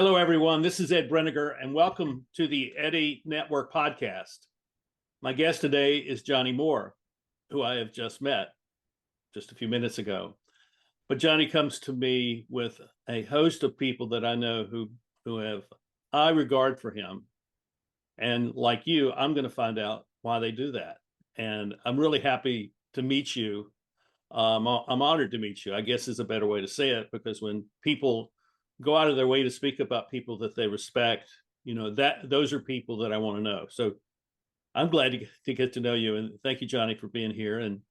Hello, everyone. This is Ed Brenniger, and welcome to the Eddie Network podcast. My guest today is Johnnie Moore, who I have just met just a few minutes ago. But Johnnie comes to me with a host of people that I know who have high regard for him. And like you, I'm going to find out why they do that. And I'm really happy to meet you. I'm honored to meet you, I guess is a better way to say it, because when people go out of their way to speak about people that they respect, those are people that I want to know. So I'm glad to get to know you. And thank you, Johnnie, for being here. And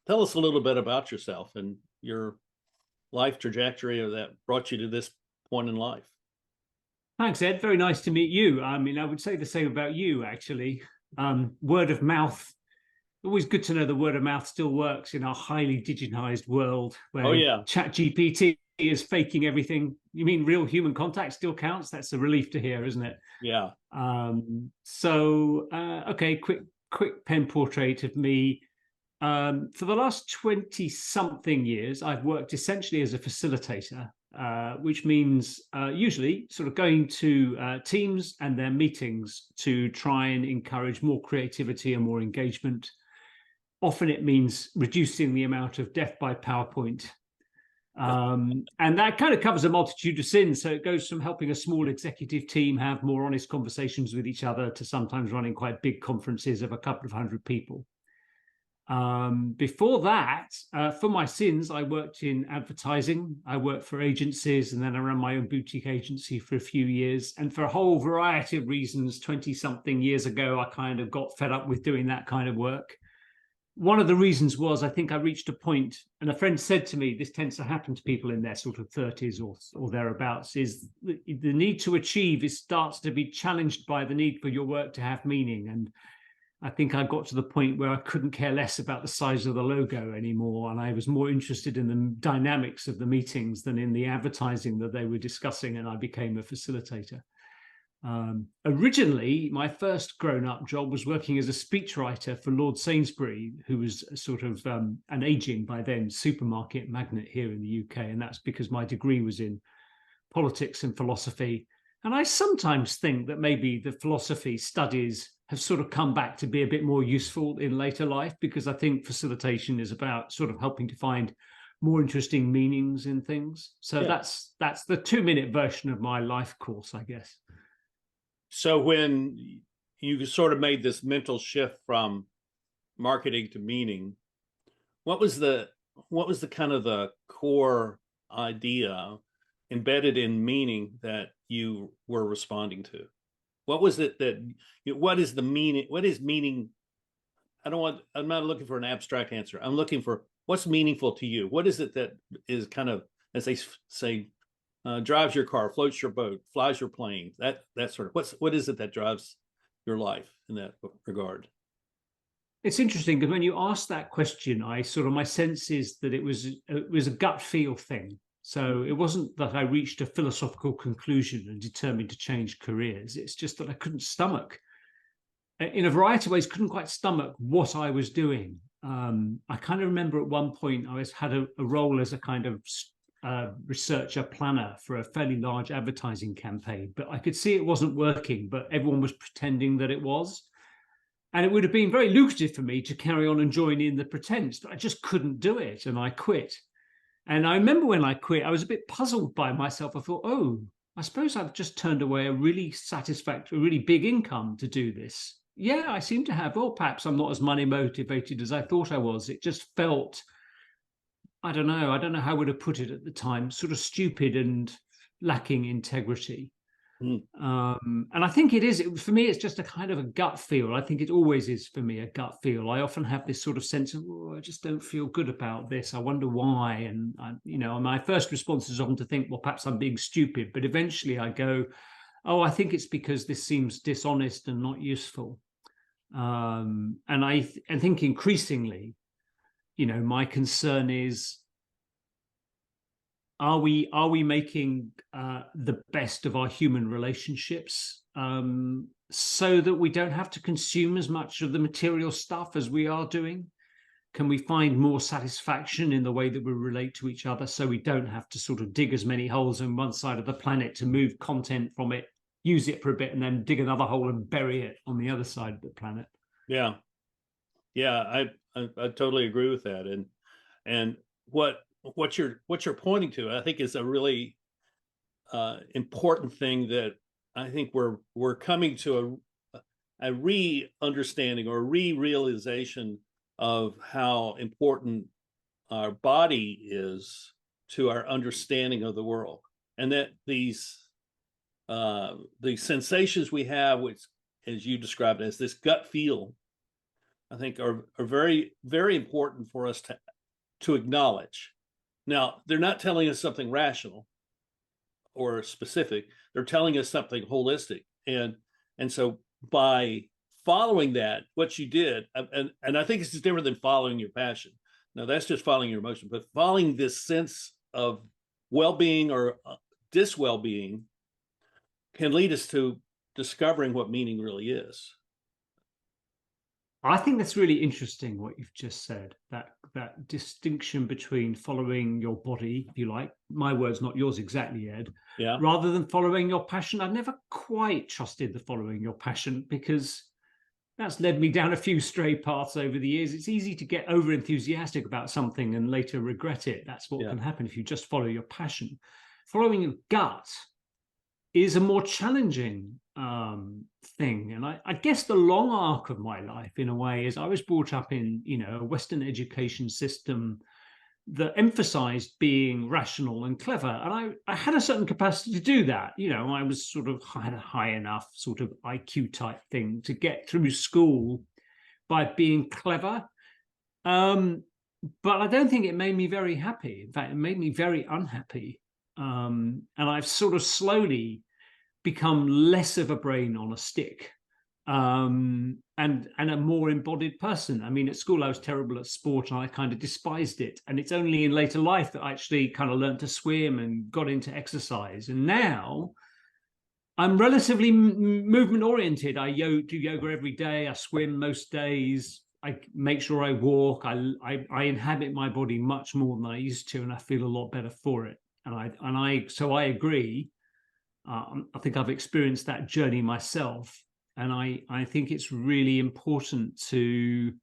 tell us a little bit about yourself and your life trajectory that brought you to this point in life. Thanks, Ed. Very nice to meet you. I mean, I would say the same about you, actually. Word of mouth. Always good to know the word of mouth still works in our highly digitized world where ChatGPT is faking everything. You mean real human contact still counts? That's a relief to hear, isn't it? Yeah. Okay, quick pen portrait of me. For the last 20-something years, I've worked essentially as a facilitator, which means usually sort of going to teams and their meetings to try and encourage more creativity and more engagement. Often it means reducing the amount of death by PowerPoint. And that kind of covers a multitude of sins. So it goes from helping a small executive team have more honest conversations with each other to sometimes running quite big conferences of a couple of hundred people. Before that, for my sins, I worked in advertising. I worked for agencies, and then I ran my own boutique agency for a few years. And for a whole variety of reasons, 20-something years ago, I kind of got fed up with doing that kind of work. One of the reasons was I think I reached a point, and a friend said to me, this tends to happen to people in their sort of 30s or thereabouts, is the need to achieve starts to be challenged by the need for your work to have meaning. And I think I got to the point where I couldn't care less about the size of the logo anymore. And I was more interested in the dynamics of the meetings than in the advertising that they were discussing. And I became a facilitator. Originally, my first grown-up job was working as a speechwriter for Lord Sainsbury, who was sort of an aging by then supermarket magnate here in the UK. And that's because my degree was in politics and philosophy. And I sometimes think that maybe the philosophy studies have sort of come back to be a bit more useful in later life, because I think facilitation is about sort of helping to find more interesting meanings in things. So that's the 2-minute version of my life course, I guess. So when you sort of made this mental shift from marketing to meaning, what was the kind of the core idea embedded in meaning that you were responding to? What was it what is the meaning? What is meaning? I'm not looking for an abstract answer. I'm looking for what's meaningful to you. What is it that is kind of, as they say, drives your car, floats your boat, flies your plane, that sort of, what is it that drives your life in that regard? It's interesting because when you ask that question, my sense is that it was a gut feel thing. So it wasn't that I reached a philosophical conclusion and determined to change careers. It's just that I couldn't stomach, in a variety of ways, couldn't quite stomach what I was doing. I kind of remember at one point I had a role as a kind of researcher planner for a fairly large advertising campaign, but I could see it wasn't working, but everyone was pretending that it was. And it would have been very lucrative for me to carry on and join in the pretense, but I just couldn't do it, and I quit. And I remember when I quit, I was a bit puzzled by myself. I thought, I suppose I've just turned away a really satisfactory, really big income to do this. Yeah, I seem to have, perhaps I'm not as money motivated as I thought I was. It just felt, I don't know how I would have put it at the time, sort of stupid and lacking integrity. And I think for me, it's just a kind of a gut feel. I think it always is for me, a gut feel. I often have this sort of sense of, I just don't feel good about this. I wonder why. And, my first response is often to think, well, perhaps I'm being stupid. But eventually I go, I think it's because this seems dishonest and not useful. And I think increasingly, my concern is, are we making the best of our human relationships so that we don't have to consume as much of the material stuff as we are doing? Can we find more satisfaction in the way that we relate to each other, so we don't have to sort of dig as many holes on one side of the planet to move content from it, use it for a bit, and then dig another hole and bury it on the other side of the planet? Yeah. Yeah, I totally agree with that. And what you're pointing to, I think, is a really important thing that I think we're coming to a re-understanding or re-realization of how important our body is to our understanding of the world, and that these sensations we have, which, as you described as this gut feel, I think are very, very important for us to acknowledge. Now, they're not telling us something rational or specific. They're telling us something holistic. And so by following that, what you did, and I think this is different than following your passion. Now, that's just following your emotion, but following this sense of well-being or dis-well-being can lead us to discovering what meaning really is. I think that's really interesting what you've just said, that distinction between following your body, if you like, my words, not yours exactly, Ed, Yeah. rather than following your passion. I've never quite trusted the following your passion, because that's led me down a few stray paths over the years. It's easy to get over enthusiastic about something and later regret it. That's what can happen if you just follow your passion. Following your gut is a more challenging thing. And I guess the long arc of my life, in a way, is I was brought up in, a Western education system that emphasized being rational and clever. And I had a certain capacity to do that. I was sort of had a high enough sort of IQ type thing to get through school by being clever. But I don't think it made me very happy. In fact, it made me very unhappy. And I've sort of slowly become less of a brain on a stick, and a more embodied person. I mean, at school I was terrible at sport and I kind of despised it, and it's only in later life that I actually kind of learned to swim and got into exercise. And now I'm relatively movement oriented. I do yoga every day, I swim most days, I make sure I walk, I inhabit my body much more than I used to, and I feel a lot better for it. So I agree. I think I've experienced that journey myself, and I think it's really important to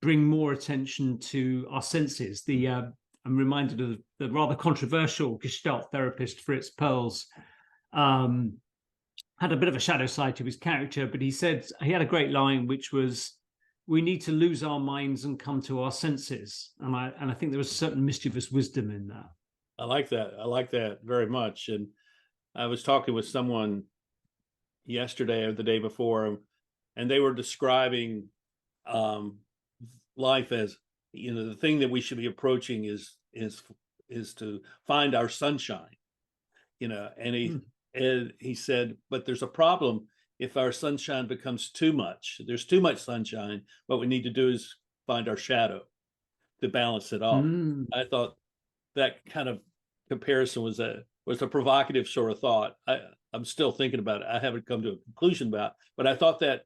bring more attention to our senses. I'm reminded of the rather controversial Gestalt therapist Fritz Perls. Had a bit of a shadow side to his character, but he said he had a great line, which was, "We need to lose our minds and come to our senses." And I think there was certain mischievous wisdom in that. I like that. I like that very much. And I was talking with someone yesterday or the day before, and they were describing life as, the thing that we should be approaching is to find our sunshine, and he said, but there's a problem if our sunshine becomes too much. There's too much sunshine. What we need to do is find our shadow to balance it off. I thought that kind of comparison was a provocative sort of thought. I'm still thinking about it. I haven't come to a conclusion about it, but I thought that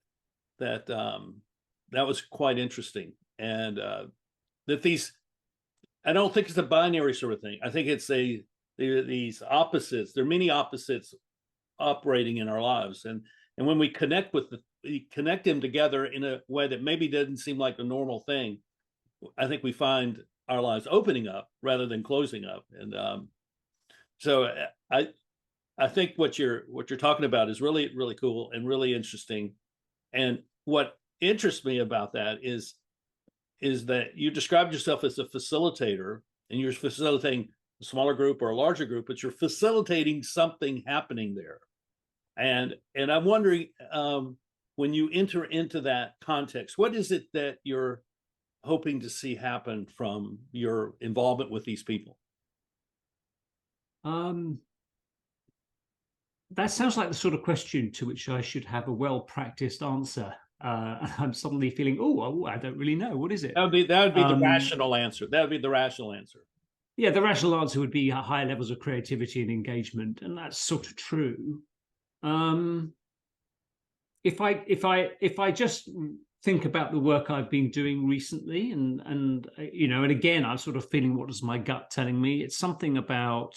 was quite interesting. And that I don't think it's a binary sort of thing. I think it's these opposites. There are many opposites operating in our lives, and when we connect them together in a way that maybe doesn't seem like a normal thing, I think we find our lives opening up rather than closing up. And so I think what you're talking about is really, really cool and really interesting. And what interests me about that is that you described yourself as a facilitator, and you're facilitating a smaller group or a larger group, but you're facilitating something happening there. And I'm wondering, when you enter into that context, what is it that you're hoping to see happen from your involvement with these people? That sounds like the sort of question to which I should have a well-practiced answer. I'm suddenly feeling, I don't really know. What is it? That would be the rational answer. That would be the rational answer. Yeah, the rational answer would be higher levels of creativity and engagement, and that's sort of true. If I just think about the work I've been doing recently, and again, I'm sort of feeling, what is my gut telling me? It's something about,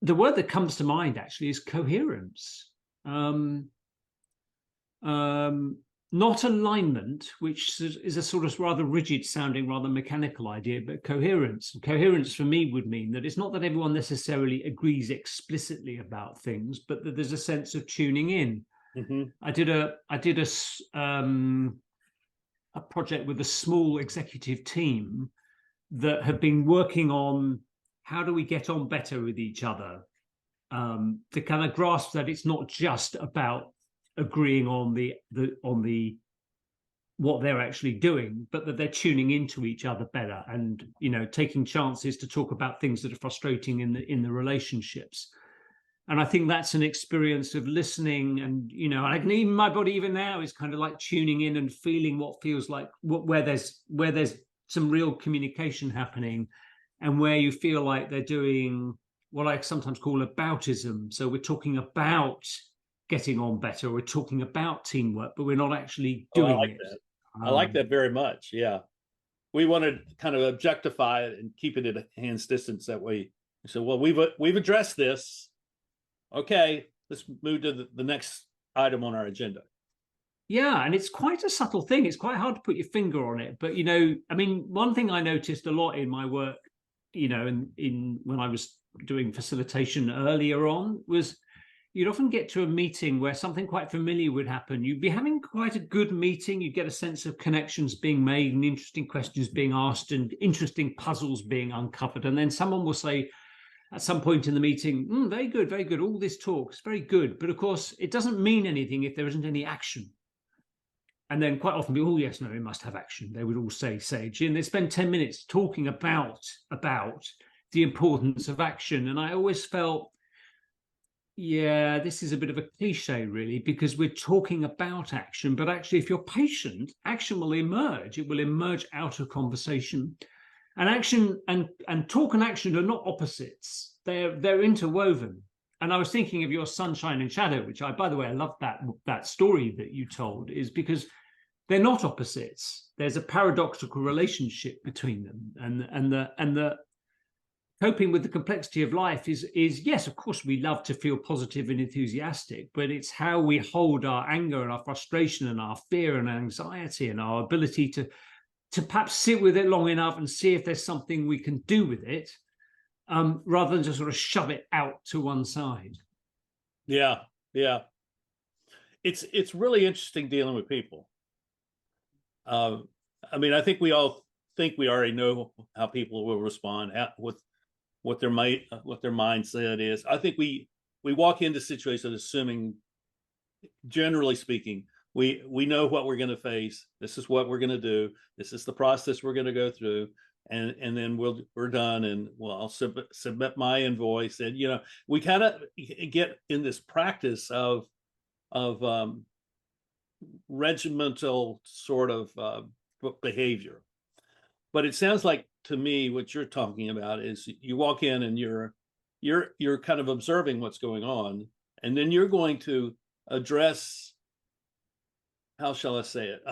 the word that comes to mind actually is coherence. Not alignment, which is a sort of rather rigid sounding, rather mechanical idea, but coherence. And coherence for me would mean that it's not that everyone necessarily agrees explicitly about things, but that there's a sense of tuning in. Mm-hmm. I did a project with a small executive team that have been working on how do we get on better with each other, to kind of grasp that it's not just about agreeing on the what they're actually doing, but that they're tuning into each other better, and taking chances to talk about things that are frustrating in the relationships. And I think that's an experience of listening, and I can, even my body even now is kind of like tuning in and feeling what feels like where there's some real communication happening, and where you feel like they're doing what I sometimes call aboutism. So we're talking about getting on better, we're talking about teamwork, but we're not actually doing I like it. that. I like that very much. Yeah. We want to kind of objectify it and keep it at a hand's distance that way. So, well, we've addressed this. Okay, let's move to the next item on our agenda. Yeah, and it's quite a subtle thing. It's quite hard to put your finger on it. But, I mean, one thing I noticed a lot in my work, in when I was doing facilitation earlier on, was you'd often get to a meeting where something quite familiar would happen. You'd be having quite a good meeting. You'd get a sense of connections being made and interesting questions being asked and interesting puzzles being uncovered. And then someone will say at some point in the meeting, very good, very good. All this talk's very good. But of course, it doesn't mean anything if there isn't any action. And then quite often, oh, yes, no, it must have action. They would all say, Sage. And they spend 10 minutes talking about the importance of action. And I always felt, yeah, this is a bit of a cliche, really, because we're talking about action. But actually, if you're patient, action will emerge. It will emerge out of conversation. And action and talk and action are not opposites. They're interwoven. And I was thinking of your sunshine and shadow, which by the way, I love that story that you told, is because they're not opposites. There's a paradoxical relationship between them, and the coping with the complexity of life is yes, of course, we love to feel positive and enthusiastic, but it's how we hold our anger and our frustration and our fear and anxiety and our ability to perhaps sit with it long enough and see if there's something we can do with it, rather than just sort of shove it out to one side. Yeah, yeah. It's really interesting dealing with people. I mean, I think we all think we already know how people will respond, what their mindset is. I think we walk into situations assuming, generally speaking, we know what we're going to face. This is what we're going to do. This is the process we're going to go through, and then we're done, and I'll submit my invoice. And we kind of get in this practice of regimental sort of behavior. But it sounds like to me what you're talking about is you walk in and you're kind of observing what's going on, and then you're going to address, how shall I say it,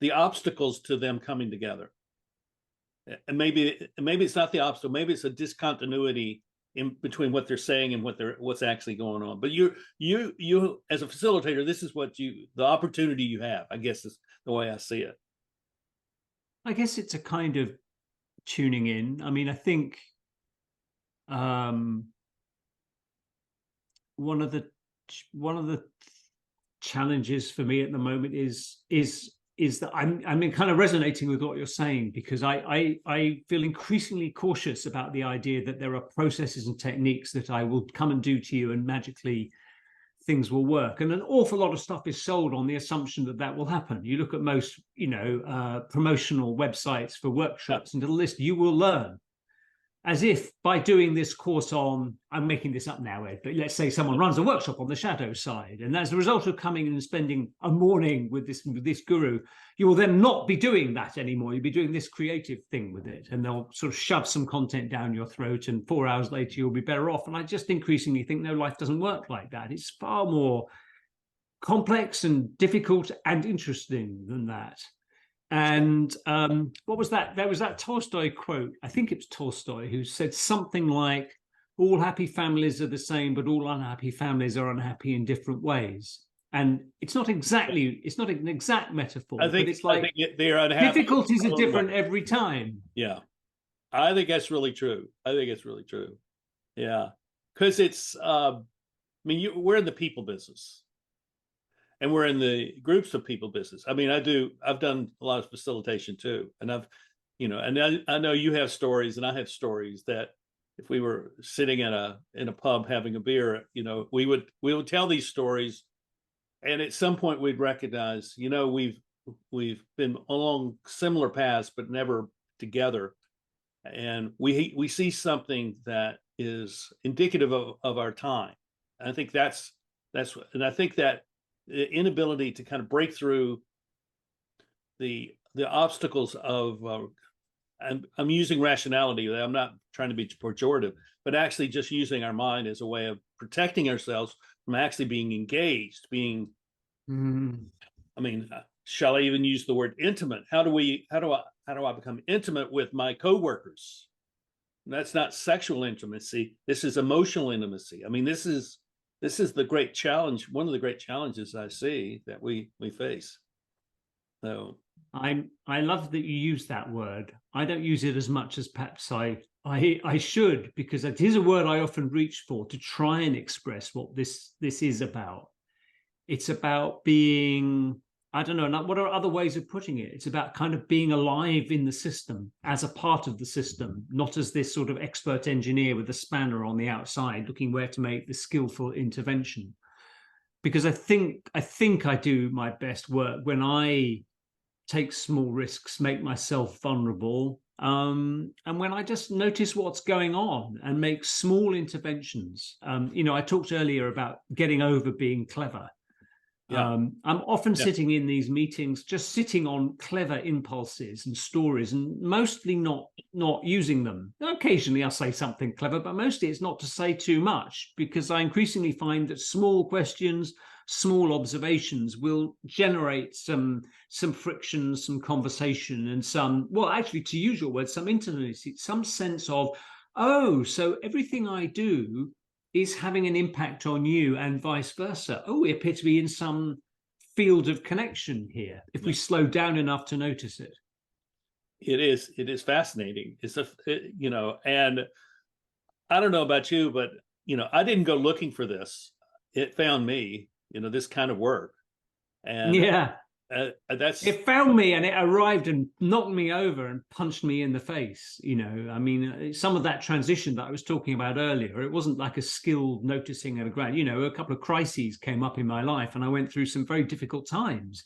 the obstacles to them coming together. And maybe it's not the obstacle, maybe it's a discontinuity in between what they're saying and what's actually going on. But you as a facilitator, this is the opportunity you have, I guess, is the way I see it. I guess it's a kind of tuning in. I mean, I think one of the challenges for me at the moment is that I'm kind of resonating with what you're saying, because I feel increasingly cautious about the idea that there are processes and techniques that I will come and do to you and magically things will work. And an awful lot of stuff is sold on the assumption that will happen. You look at most, promotional websites for workshops and the list, you will learn. As if by doing this course on, I'm making this up now, Ed, but let's say someone runs a workshop on the shadow side, and as a result of coming and spending a morning with this guru, you will then not be doing that anymore. You'll be doing this creative thing with it, and they'll sort of shove some content down your throat, and 4 hours later you'll be better off. And I just increasingly think, no, life doesn't work like that. It's far more complex and difficult and interesting than that. And what was that? There was that Tolstoy quote, I think it was Tolstoy, who said something like, all happy families are the same, but all unhappy families are unhappy in different ways. And it's not an exact metaphor, but it's like they're unhappy. Difficulties are different every time. Yeah. I think that's really true. Yeah. Because it's, we're in the people business. And we're in the groups of people business. I mean, I've done a lot of facilitation too. And I know you have stories and I have stories that if we were sitting in a pub having a beer, we would tell these stories. And at some point we'd recognize, we've been along similar paths, but never together. And we see something that is indicative of our time. And I think and I think that the inability to kind of break through the obstacles of I'm using rationality. I'm not trying to be pejorative, but actually just using our mind as a way of protecting ourselves from actually being engaged, shall I even use the word intimate? How do I become intimate with my coworkers? That's not sexual intimacy. This is emotional intimacy. I mean, this is the great challenge, one of the great challenges I see that we face. So I love that you use that word. I don't use it as much as perhaps I should, because it is a word I often reach for to try and express what this is about. It's about being, I don't know, what are other ways of putting it? It's about kind of being alive in the system, as a part of the system, not as this sort of expert engineer with a spanner on the outside looking where to make the skillful intervention. Because I think I do my best work when I take small risks, make myself vulnerable, and when I just notice what's going on and make small interventions. I talked earlier about getting over being clever. Yeah. I'm often sitting in these meetings, just sitting on clever impulses and stories, and mostly not using them. Occasionally I'll say something clever, but mostly it's not to say too much, because I increasingly find that small questions, small observations will generate some friction, some conversation, and actually, to use your words, some intimacy, some sense of, oh, so everything I do is having an impact on you and vice versa. Oh, we appear to be in some field of connection here, if we slow down enough to notice it. It is fascinating. And I don't know about you, but, I didn't go looking for this. It found me, this kind of work. And it found me, and it arrived and knocked me over and punched me in the face. Some of that transition that I was talking about earlier, it wasn't like a skilled noticing at a grad. A couple of crises came up in my life, and I went through some very difficult times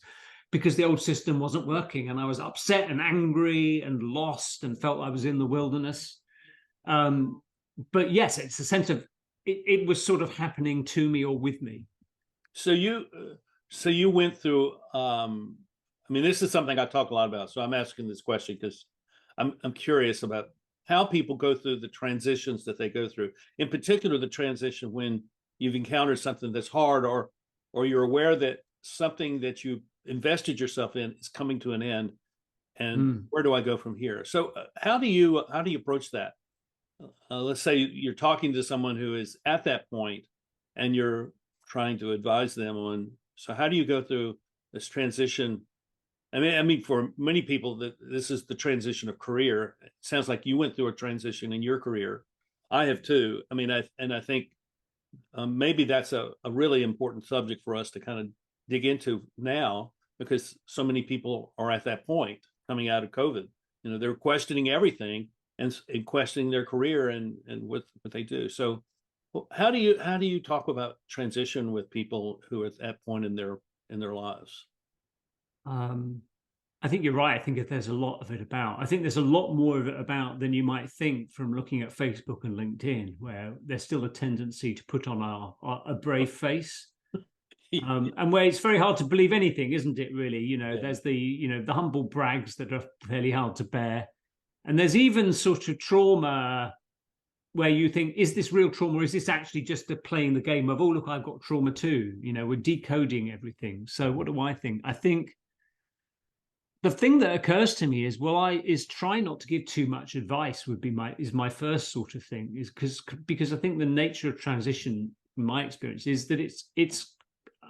because the old system wasn't working, and I was upset and angry and lost and felt I was in the wilderness. But yes, it's a sense of it was sort of happening to me or with me. So you went through, this is something I talk a lot about. So I'm asking this question because I'm curious about how people go through the transitions that they go through. In particular, the transition when you've encountered something that's hard, or you're aware that something that you invested yourself in is coming to an end, and where do I go from here? So how do you approach that? Let's say you're talking to someone who is at that point, and you're trying to advise them on. So how do you go through this transition? For many people, this is the transition of career. It sounds like you went through a transition in your career. I have too. I think maybe that's a really important subject for us to kind of dig into now, because so many people are at that point coming out of COVID. They're questioning everything and questioning their career and what they do. So how do you talk about transition with people who are at that point in their lives? I think you're right. I think there's a lot of it about. I think there's a lot more of it about than you might think from looking at Facebook and LinkedIn, where there's still a tendency to put on a brave face, and where it's very hard to believe anything, isn't it? Really, there's the humble brags that are fairly hard to bear, and there's even sort of trauma where you think, is this real trauma, or is this actually just playing the game of, oh, look, I've got trauma too? We're decoding everything. So what do I think? I think the thing that occurs to me is, try not to give too much advice would be my first sort of thing, is because I think the nature of transition, in my experience, is that it's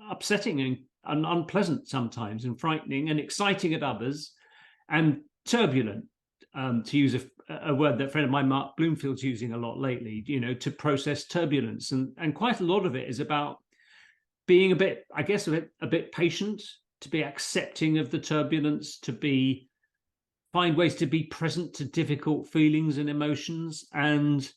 upsetting and unpleasant sometimes, and frightening and exciting at others, and turbulent, to use a word that a friend of mine, Mark Bloomfield's using a lot lately, to process turbulence. And quite a lot of it is about being a bit patient, to be accepting of the turbulence, to find ways to be present to difficult feelings and emotions. And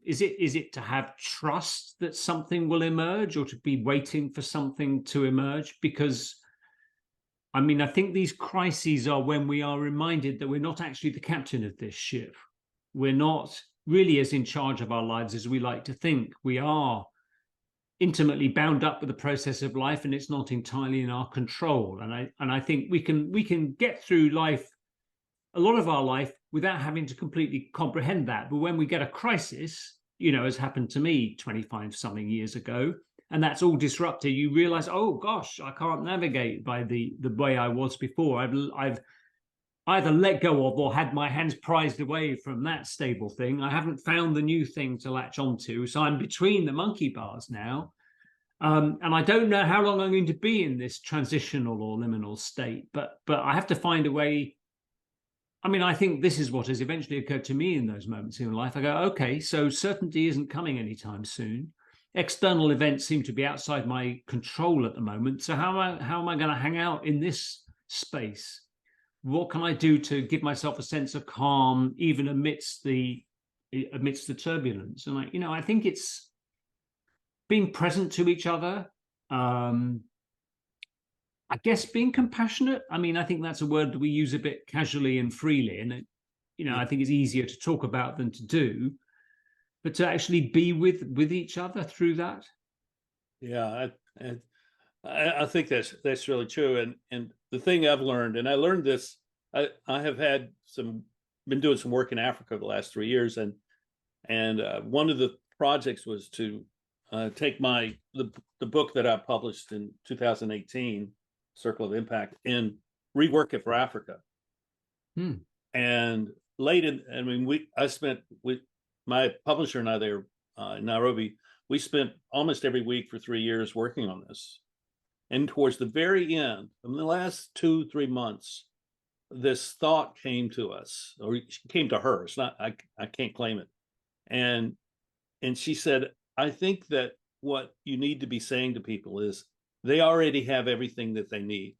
is it to have trust that something will emerge, or to be waiting for something to emerge? Because I think these crises are when we are reminded that we're not actually the captain of this ship. We're not really as in charge of our lives as we like to think. We are intimately bound up with the process of life, and it's not entirely in our control. And I think we can get through life, a lot of our life, without having to completely comprehend that. But when we get a crisis, as happened to me 25 something years ago, and that's all disrupted, you realize, oh gosh, I can't navigate by the way I was before. I've either let go of or had my hands prized away from that stable thing. I haven't found the new thing to latch onto. So I'm between the monkey bars now. And I don't know how long I'm going to be in this transitional or liminal state, but I have to find a way. I think this is what has eventually occurred to me in those moments in life. I go, okay, so certainty isn't coming anytime soon. External events seem to be outside my control at the moment. So how am I going to hang out in this space? What can I do to give myself a sense of calm, even amidst the turbulence? And I think it's being present to each other. I guess being compassionate. I think that's a word that we use a bit casually and freely, and I think it's easier to talk about than to do. But to actually be with each other through that. Yeah, I think that's really true. And the thing I've learned, and I learned this, I have been doing some work in Africa the last 3 years, and one of the projects was to take the book that I published in 2018, Circle of Impact, and rework it for Africa. And I spent with my publisher and I there in Nairobi. We spent almost every week for 3 years working on this. And towards the very end, in the last 2-3 months, this thought came to us, or it came to her. It's not, I can't claim it. And she said, I think that what you need to be saying to people is they already have everything that they need.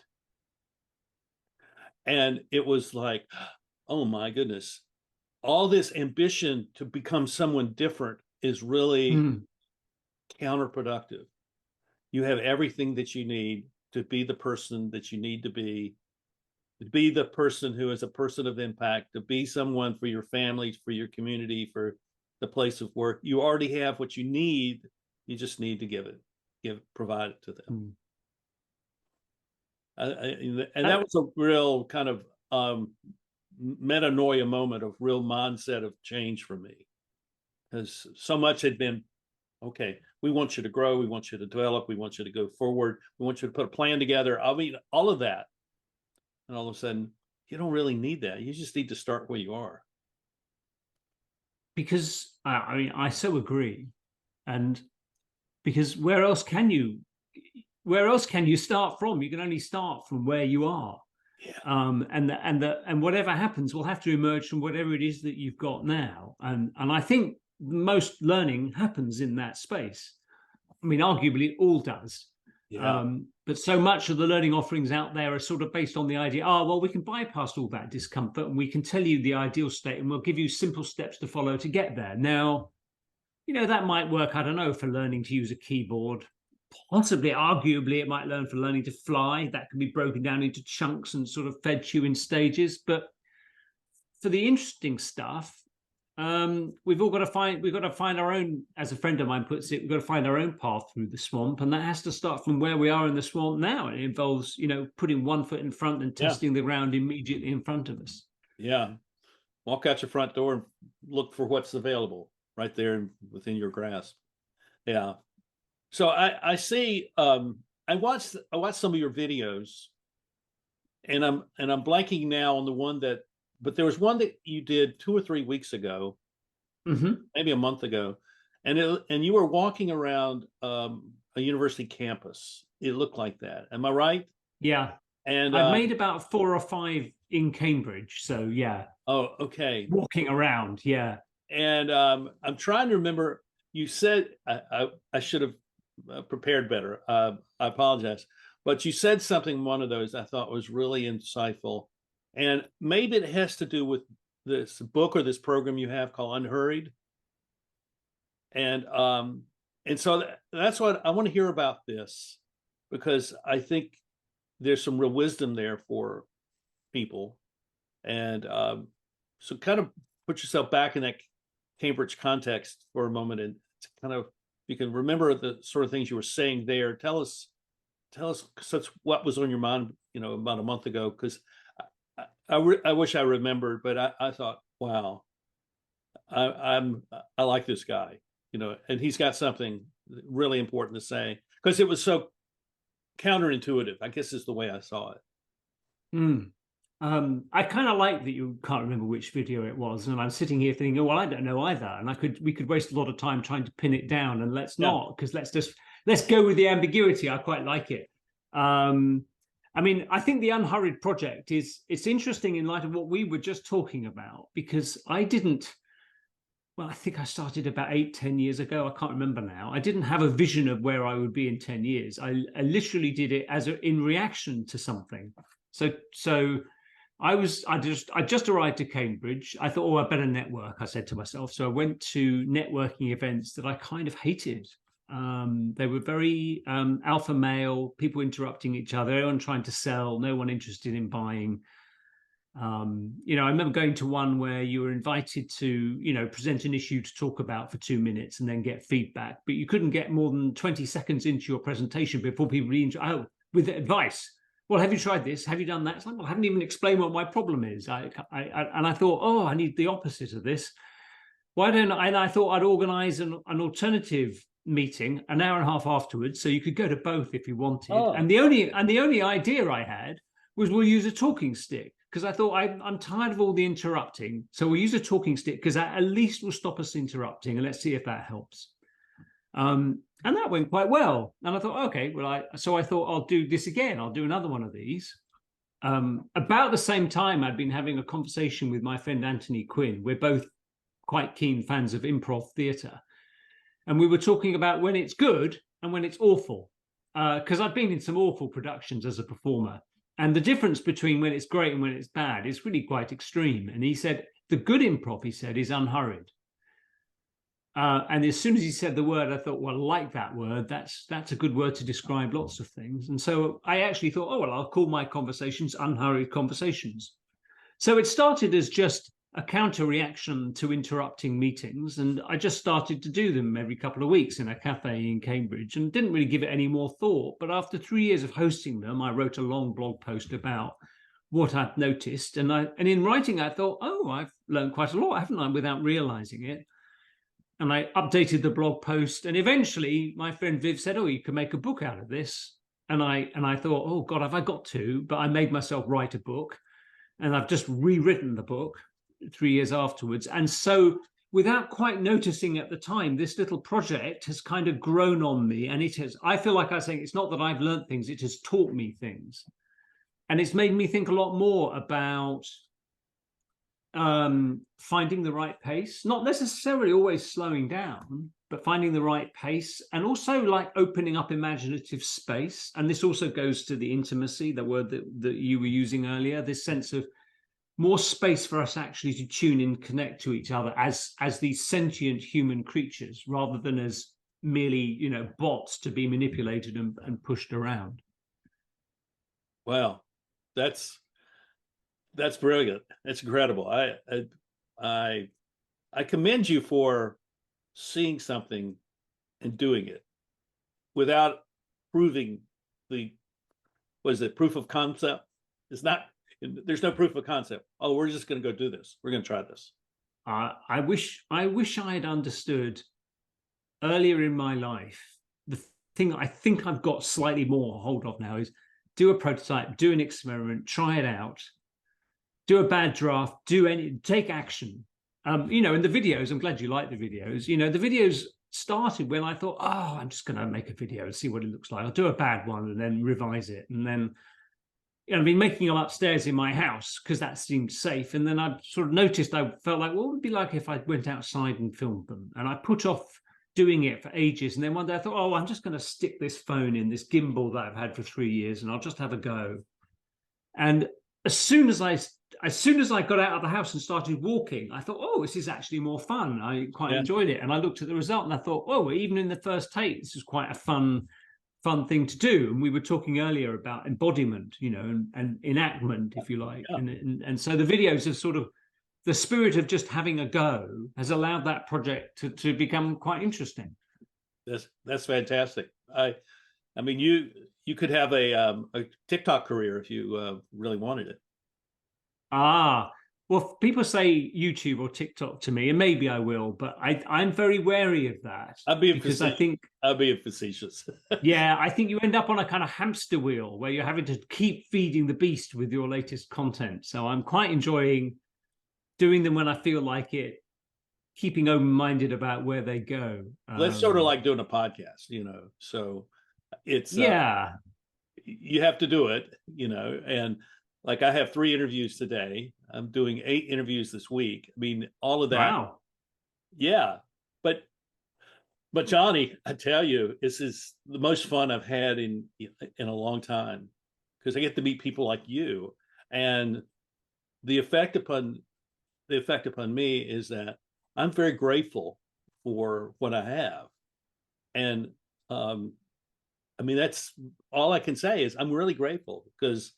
And it was like, oh my goodness, all this ambition to become someone different is really counterproductive. You have everything that you need to be the person that you need to be the person who is a person of impact, to be someone for your family, for your community, for the place of work. You already have what you need. You just need to provide it to them. And that was a real kind of metanoia moment of real mindset of change for me, because so much had been, okay, we want you to grow, we want you to develop, we want you to go forward, we want you to put a plan together. All of that. And all of a sudden, you don't really need that. You just need to start where you are. Because I so agree. And because where else can you start from? You can only start from where you are. Yeah. And whatever happens will have to emerge from whatever it is that you've got now. And I think most learning happens in that space. Arguably it all does. Yeah. But so much of the learning offerings out there are sort of based on the idea, we can bypass all that discomfort and we can tell you the ideal state and we'll give you simple steps to follow to get there. Now, that might work, I don't know, for learning to use a keyboard. Possibly, arguably, it might learn for learning to fly. That can be broken down into chunks and sort of fed to you in stages. But for the interesting stuff, we've got to find our own, as a friend of mine puts it, we've got to find our own path through the swamp. And that has to start from where we are in the swamp now. It involves, putting one foot in front and testing the ground immediately in front of us. Yeah. walk out your front door and look for what's available right there within your grasp. Yeah. So I see. I watched some of your videos, and I'm blanking now on the one that, but there was one that you did 2 or 3 weeks ago, maybe a month ago, and you were walking around a university campus. It looked like that. Am I right? Yeah. And I've made about 4 or 5 in Cambridge. So yeah, oh, okay. walking around. Yeah. And I'm trying to remember. You said I should have prepared better. I apologize, but you said something. One of those I thought was really insightful, and maybe it has to do with this book or this program you have called Unhurried. And so that's what I want to hear about this, because I think there's some real wisdom there for people. And so kind of put yourself back in that Cambridge context for a moment, and to kind of, you can remember the sort of things you were saying there. Tell us such what was on your mind, about a month ago, because I wish I remembered, but I thought, wow, I like this guy, and he's got something really important to say, because it was so counterintuitive, I guess is the way I saw it. I kind of like that you can't remember which video it was, and I'm sitting here thinking, well, I don't know either, and we could waste a lot of time trying to pin it down, and let's not, because let's go with the ambiguity. I quite like it. I mean, I think the Unhurried project it's interesting in light of what we were just talking about, because I think I started about 8-10 years ago. I can't remember now. I didn't have a vision of where I would be in 10 years. I literally did it in reaction to something. So I just arrived to Cambridge. I thought, oh, I better network, I said to myself. So I went to networking events that I kind of hated. They were very alpha male, people interrupting each other, everyone trying to sell, no one interested in buying. I remember going to one where you were invited to, present an issue to talk about for 2 minutes and then get feedback, but you couldn't get more than 20 seconds into your presentation before people with advice. Well, have you tried this? Have you done that? It's like, well, I haven't even explained what my problem is. And I thought, oh, I need the opposite of this. Why don't I? And I thought I'd organize an alternative meeting an hour and a half afterwards, so you could go to both if you wanted. Oh. And the only idea I had was, we'll use a talking stick, because I thought I'm tired of all the interrupting. So we'll use a talking stick, because that at least will stop us interrupting, and let's see if that helps. And that went quite well. And I thought, okay, so I thought, I'll do this again. I'll do another one of these. About the same time, I'd been having a conversation with my friend Anthony Quinn. We're both quite keen fans of improv theatre. And we were talking about when it's good and when it's awful. Because I've been in some awful productions as a performer. And the difference between when it's great and when it's bad is really quite extreme. And he said, the good improv, he said, is unhurried. And as soon as he said the word, I thought, well, I like that word. That's a good word to describe lots of things. And so I actually thought, oh, well, I'll call my conversations Unhurried Conversations. So it started as just a counter reaction to interrupting meetings. And I just started to do them every couple of weeks in a cafe in Cambridge, and didn't really give it any more thought. But after 3 years of hosting them, I wrote a long blog post about what I'd noticed. And in writing, I thought, oh, I've learned quite a lot, haven't I, without realizing it. And I updated the blog post, and eventually my friend Viv said, oh, you can make a book out of this. And I thought, oh God, have I got to? But I made myself write a book, and I've just rewritten the book 3 years afterwards. And so, without quite noticing at the time, this little project has kind of grown on me. And I feel like I was saying, it's not that I've learned things, it has taught me things. And it's made me think a lot more about finding the right pace, not necessarily always slowing down, but finding the right pace, and also like opening up imaginative space. And this also goes to the intimacy, the word that you were using earlier, this sense of more space for us actually to tune in, connect to each other as these sentient human creatures, rather than as merely, bots to be manipulated and pushed around. Wow, that's brilliant. It's incredible. I commend you for seeing something and doing it without proving proof of concept. It's not there's no proof of concept. Oh, we're just going to go do this. We're going to try this. I wish I had understood earlier in my life. The thing I think I've got slightly more hold of now is do a prototype, do an experiment, try it out, do a bad draft, take action. And the videos, I'm glad you like the videos. The videos started when I thought, oh, I'm just going to make a video and see what it looks like. I'll do a bad one and then revise it. And then I've been making them upstairs in my house because that seemed safe. And then I sort of noticed, I felt like, what would it be like if I went outside and filmed them? And I put off doing it for ages. And then one day I thought, oh, I'm just going to stick this phone in this gimbal that I've had for 3 years and I'll just have a go. And as soon as I got out of the house and started walking, I thought, oh, this is actually more fun. I quite enjoyed it. And I looked at the result and I thought, oh, even in the first take, this is quite a fun thing to do. And we were talking earlier about embodiment, and enactment, if you like. Yeah. And so the videos have sort of, the spirit of just having a go has allowed that project to become quite interesting. That's fantastic. I mean, you could have a TikTok career if you really wanted it. Well, people say YouTube or TikTok to me, and maybe I will, but I'm very wary of that. I'll be facetious. Yeah, I think you end up on a kind of hamster wheel where you're having to keep feeding the beast with your latest content. So I'm quite enjoying doing them when I feel like it, keeping open-minded about where they go. That's sort of like doing a podcast, so it's you have to do it, and like I have 3 interviews today. I'm doing 8 interviews this week. I mean, all of that. Wow. Yeah. But Johnny, I tell you, this is the most fun I've had in a long time, because I get to meet people like you. And the effect upon me is that I'm very grateful for what I have. And I mean, that's all I can say is I'm really grateful, because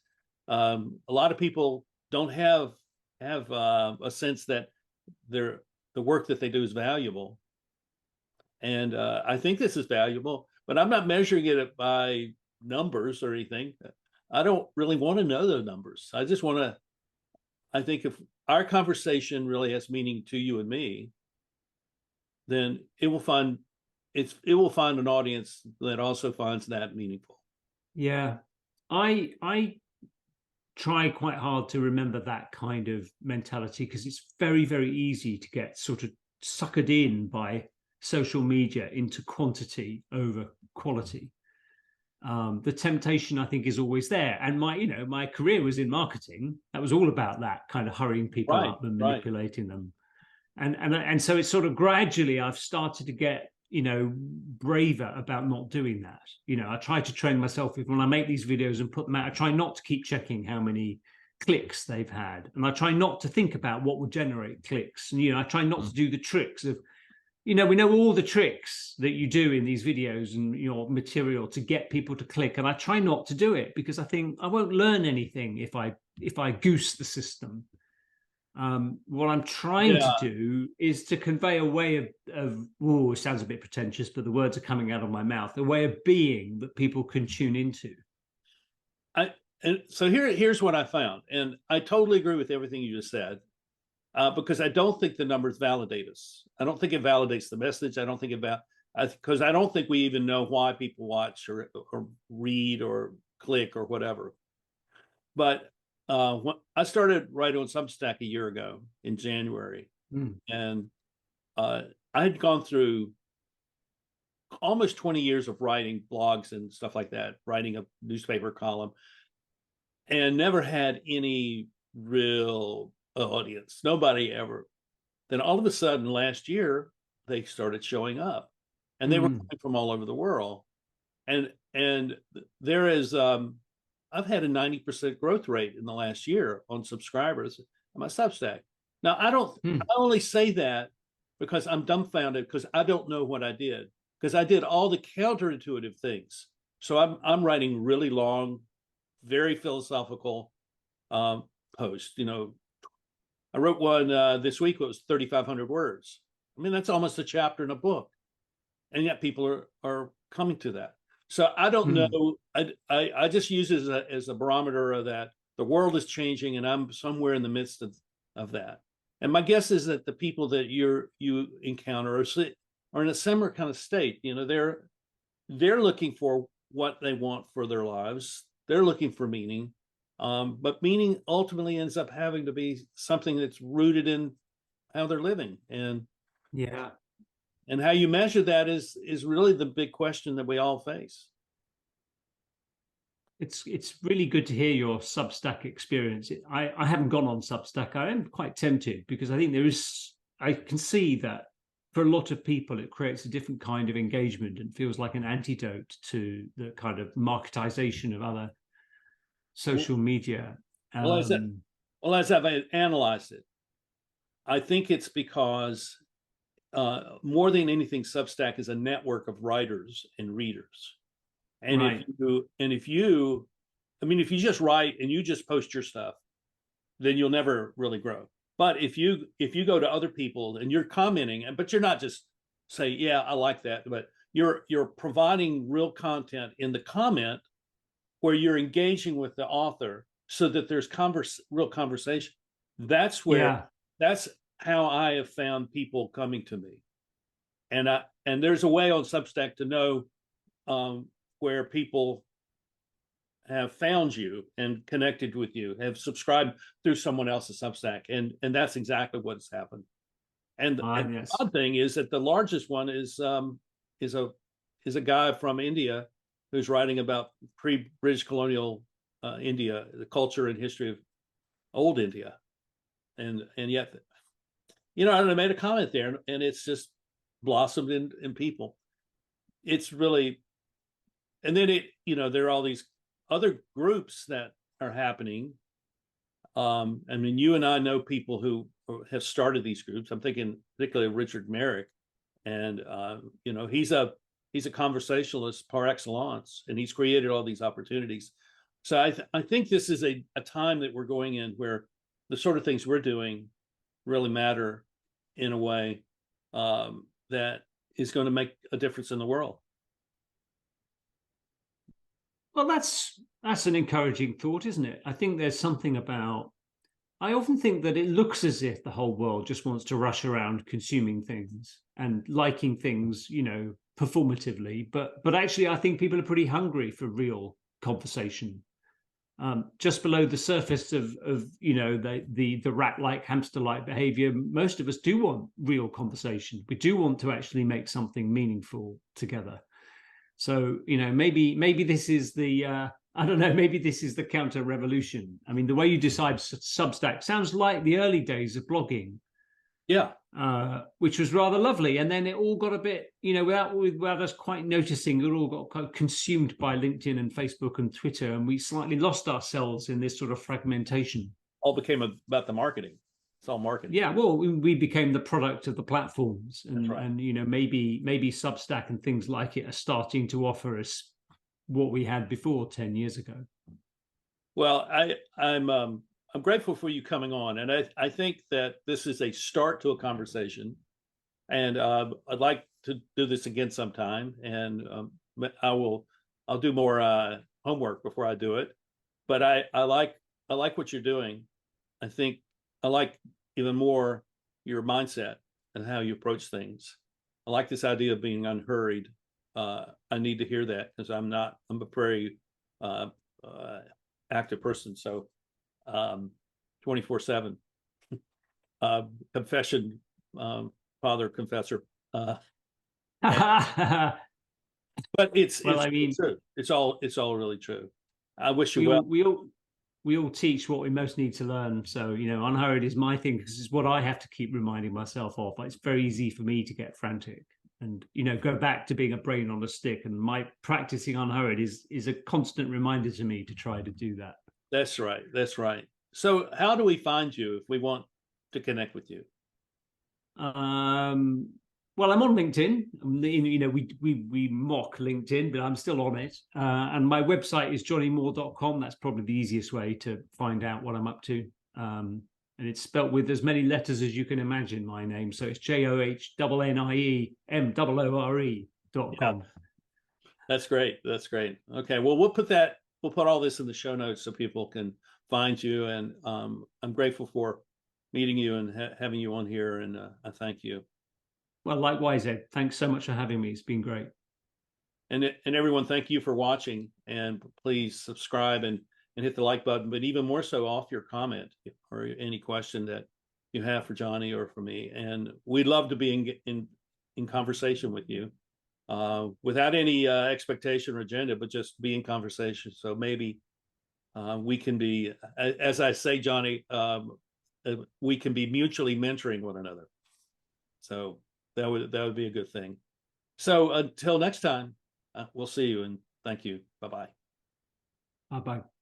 a lot of people don't have a sense that the work that they do is valuable. And I think this is valuable, but I'm not measuring it by numbers or anything. I don't really want to know the numbers. I just want to, I think if our conversation really has meaning to you and me, then it will find an audience that also finds that meaningful. Yeah. I try quite hard to remember that kind of mentality, because it's very, very easy to get sort of suckered in by social media into quantity over quality. The temptation, I think, is always there. And my career was in marketing. That was all about that, kind of hurrying people up and manipulating them. And so it's sort of gradually I've started to get, braver about not doing that. I try to train myself when I make these videos and put them out. I try not to keep checking how many clicks they've had, and I try not to think about what would generate clicks. And I try not to do the tricks of, we know all the tricks that you do in these videos and your material to get people to click, and I try not to do it because I think I won't learn anything if I goose the system. What I'm trying to do is to convey a way of it sounds a bit pretentious, but the words are coming out of my mouth, a way of being that people can tune into. And so here's what I found, and I totally agree with everything you just said, because I don't think the numbers validate us. I don't think it validates the message. I don't think because I don't think we even know why people watch or read or click or whatever. But when I started writing on Substack a year ago in January, and I had gone through almost 20 years of writing blogs and stuff like that, writing a newspaper column, and never had any real audience. Nobody ever. Then all of a sudden last year, they started showing up, and they were coming from all over the world. And there is, I've had a 90% growth rate in the last year on subscribers on my Substack. Now, I only say that because I'm dumbfounded, because I don't know what I did, because I did all the counterintuitive things. So I'm writing really long, very philosophical posts. I wrote one this week. It was 3,500 words. I mean, that's almost a chapter in a book, and yet people are coming to that. So I don't know. I just use it as a barometer of that The world is changing, and I'm somewhere in the midst of that. And my guess is that the people that you encounter are in a similar kind of state. You know, they're looking for what they want for their lives. They're looking for meaning, but meaning ultimately ends up having to be something that's rooted in how they're living, and Yeah. and how you measure that is really the big question that we all face. It's really good to hear your Substack experience. I haven't gone on Substack. I am quite tempted because I think I can see that for a lot of people, it creates a different kind of engagement and feels like an antidote to the kind of marketization of other social media. Well, as I've analyzed it, I think it's because more than anything, Substack is a network of writers and readers. And Right. if you, I mean, if you just write and you just post your stuff, then you'll never really grow. But if you go to other people and you're commenting, but you're not just say, yeah, I like that, but you're providing real content in the comment where you're engaging with the author so that there's real conversation. That's how I have found people coming to me. And there's a way on Substack to know where people have found you and connected with you, have subscribed through someone else's Substack, and that's exactly what's happened. And Yes. the odd thing is that the largest one is a guy from India who's writing about pre-British colonial India, the culture and history of old India, and yet, you know, I made a comment there, and it's just blossomed in people. It's really. And then there are all these other groups that are happening. I mean, you and I know people who have started these groups. I'm thinking particularly of Richard Merrick, and he's a conversationalist par excellence, and he's created all these opportunities. So I think this is a time that we're going in where the sort of things we're doing really matter in a way that is going to make a difference in the world. Well, that's an encouraging thought, isn't it? I think there's something about. I often think that it looks as if the whole world just wants to rush around consuming things and liking things, performatively. But actually, I think people are pretty hungry for real conversation. Just below the surface of the rat-like, hamster-like behavior, most of us do want real conversation. We do want to actually make something meaningful together. So, maybe this is the, I don't know, maybe this is the counter revolution. I mean, the way you decide Substack sounds like the early days of blogging. Yeah. Which was rather lovely. And then it all got a bit, without us quite noticing, it all got kind of consumed by LinkedIn and Facebook and Twitter. And we slightly lost ourselves in this sort of fragmentation. All became about the marketing. It's all marketing. Yeah, well, we became the product of the platforms, and right. And maybe Substack and things like it are starting to offer us what we had before 10 years ago. Well, I'm grateful for you coming on, and I think that this is a start to a conversation, and I'd like to do this again sometime, and I'll do more homework before I do it, but I like what you're doing. I think I like even more your mindset and how you approach things. I like this idea of being unhurried. I need to hear that because I'm a very active person. So 24/7 confession, father confessor. But it's true. It's all really true. I wish you well. We all teach what we most need to learn. So, Unhurried is my thing because it's what I have to keep reminding myself of. It's very easy for me to get frantic and, go back to being a brain on a stick. And my practicing Unhurried is a constant reminder to me to try to do that. That's right. That's right. So how do we find you if we want to connect with you? Well, I'm on LinkedIn. We mock LinkedIn, but I'm still on it. And my website is johnnymoore.com. That's probably the easiest way to find out what I'm up to. And it's spelt with as many letters as you can imagine, my name. So it's JOHNNIEMOORE.com. Yeah. That's great. That's great. Okay. Well, we'll put all this in the show notes so people can find you. And I'm grateful for meeting you and having you on here. And I thank you. Well, likewise, Ed. Thanks so much for having me. It's been great. And everyone, thank you for watching. And please subscribe and hit the like button. But even more so, off your comment or any question that you have for Johnny or for me. And we'd love to be in conversation with you. Without any expectation or agenda, but just be in conversation. So maybe we can be, as I say, Johnny, we can be mutually mentoring one another. So that would be a good thing. So until next time, we'll see you, and thank you. Bye-bye. Bye-bye.